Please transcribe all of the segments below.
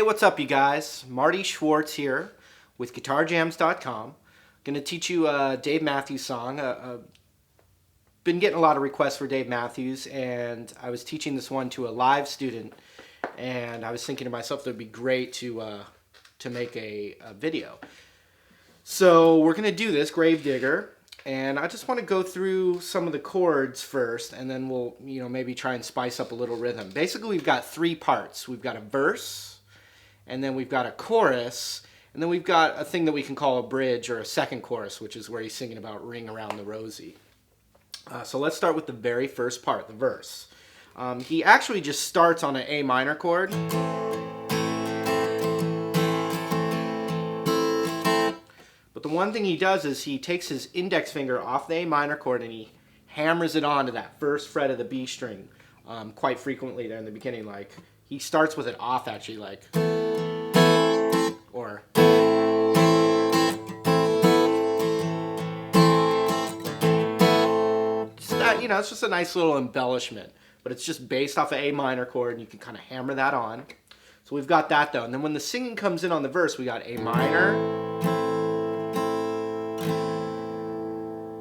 what's up you guys? Marty Schwartz here with GuitarJamz.com. Going to teach you a Dave Mathews song. Been getting a lot of requests for Dave Mathews, and I was teaching this one to a live student, and I was thinking to myself that it would be great to make a video. So we're going to do this, Gravedigger, and I just want to go through some of the chords first, and then we'll maybe try and spice up a little rhythm. Basically, we've got three parts. We've got a verse, and then we've got a chorus, and then we've got a thing that we can call a bridge or a second chorus, which is where he's singing about Ring-around-the-Rosie. So let's start with the very first part, the verse. He actually just starts on an A minor chord. But the one thing he does is he takes his index finger off the A minor chord and he hammers it onto that first fret of the B string quite frequently there in the beginning. Like, he starts with it off actually, like, or just that, it's just a nice little embellishment. But it's just based off an A minor chord, and you can kind of hammer that on. So we've got that though. And then when the singing comes in on the verse, we got A minor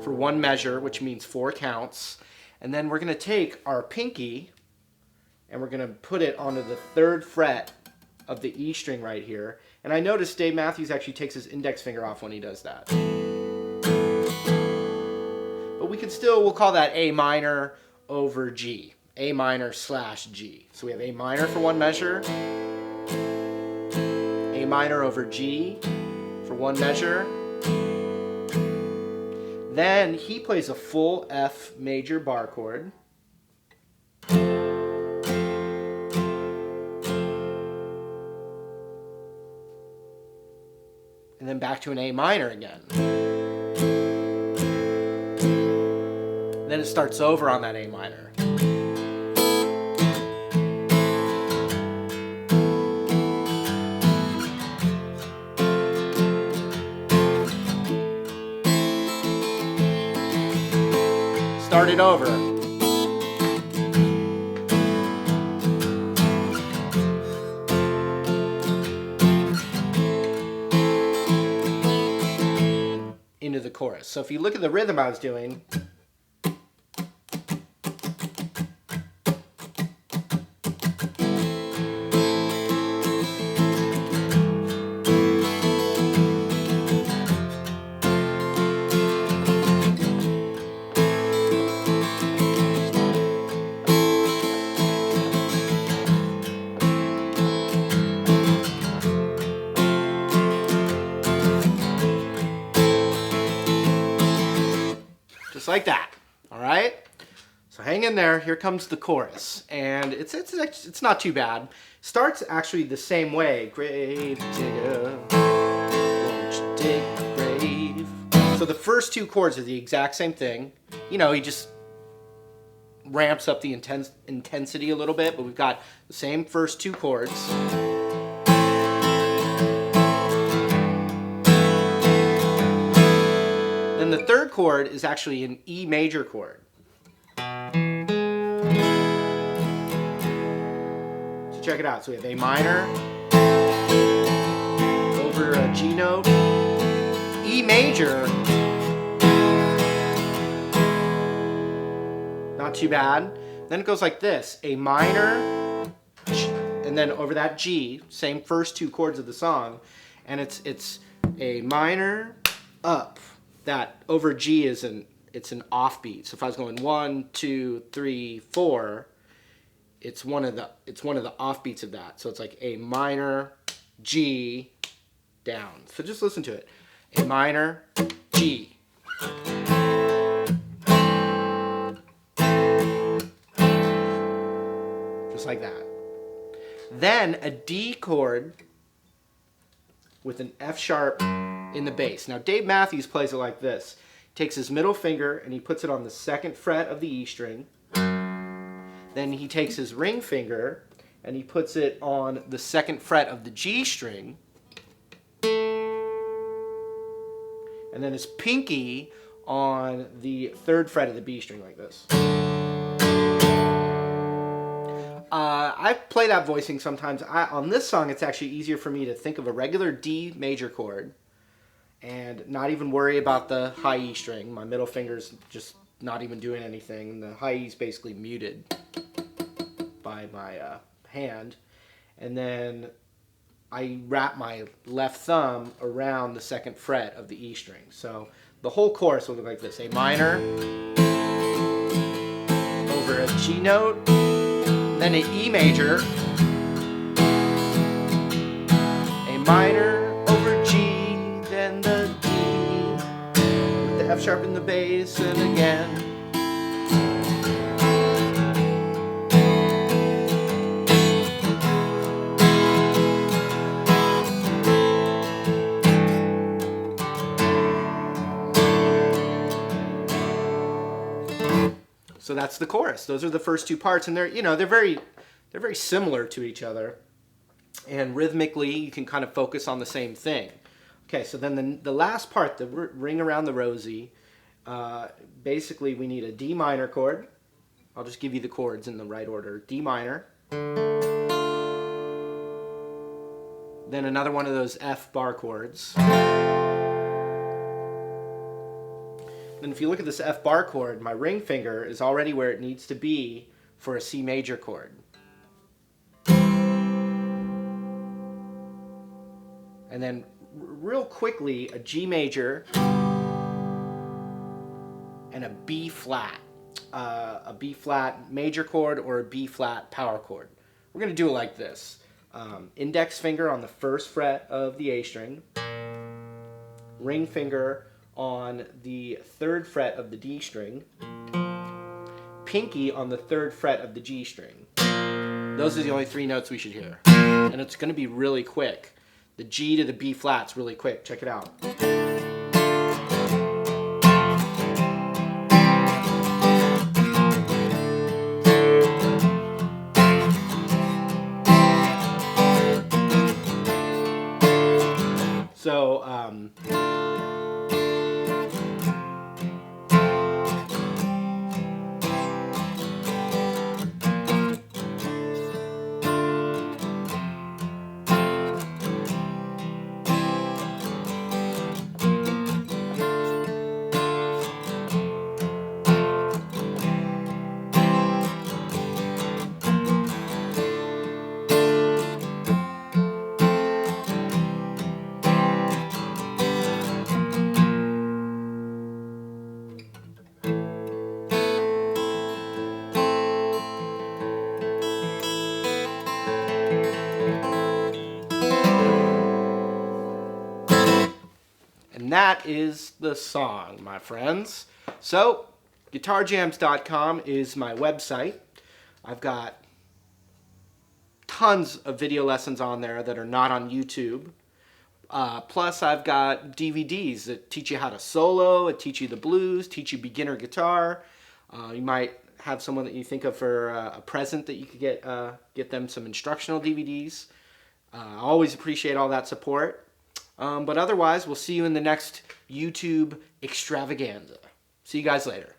for one measure, which means 4 counts. And then we're going to take our pinky and we're going to put it onto the 3rd fret of the E string right here. And I noticed Dave Mathews actually takes his index finger off when he does that. But we can still, we'll call that A minor over G. A minor slash G. So we have A minor for one measure, A minor over G for one measure. Then he plays a full F major bar chord. And then back to an A minor again. Then it starts over on that A minor. Start it over. Into the chorus. So if you look at the rhythm I was doing, like that. All right, so hang in there. Here comes the chorus, and it's not too bad. Starts actually the same way. Gravedigger, won't you dig my grave? So the first 2 chords are the exact same thing. He just ramps up the intensity a little bit, but we've got the same first 2 chords. And the 3rd chord is actually an E major chord. So check it out. So we have A minor over a G note, E major, not too bad. Then it goes like this: A minor, and then over that G, same first 2 chords of the song, and it's A minor up. That over G is it's an offbeat. So if I was going 1, 2, 3, 4, it's one of the offbeats of that. So it's like A minor, G, down. So just listen to it. A minor, G. Just like that. Then a D chord with an F sharp in the bass. Now Dave Mathews plays it like this. He takes his middle finger and he puts it on the 2nd fret of the E string. Then he takes his ring finger and he puts it on the 2nd fret of the G string. And then his pinky on the 3rd fret of the B string like this. I play that voicing sometimes. On this song, it's actually easier for me to think of a regular D major chord and not even worry about the high E string. My middle finger's just not even doing anything. The high E's basically muted by my hand. And then I wrap my left thumb around the second fret of the E string. So the whole chorus will look like this. A minor over a G note, then an E major, a minor over G, then the D, with the F sharp in the bass, and again. So that's the chorus. Those are the first two parts, and they're very similar to each other. And rhythmically, you can kind of focus on the same thing. Okay, so then the last part, the Ring-around-the-Rosie, basically we need a D minor chord. I'll just give you the chords in the right order. D minor. Then another one of those F bar chords. Then if you look at this F bar chord, my ring finger is already where it needs to be for a C major chord. And then real quickly, a G major and a B flat. A B flat major chord or a B flat power chord. We're going to do it like this. Index finger on the first fret of the A string. Ring finger on the third fret of the D string, pinky on the third fret of the G string. Those are the only three notes we should hear. And it's going to be really quick. The G to the B flat's really quick. Check it out. So, and that is the song, my friends. So, GuitarJamz.com is my website. I've got tons of video lessons on there that are not on YouTube. Plus, I've got DVDs that teach you how to solo, that teach you the blues, teach you beginner guitar. You might have someone that you think of for a present that you could get them some instructional DVDs. I always appreciate all that support. But otherwise, we'll see you in the next YouTube extravaganza. See you guys later.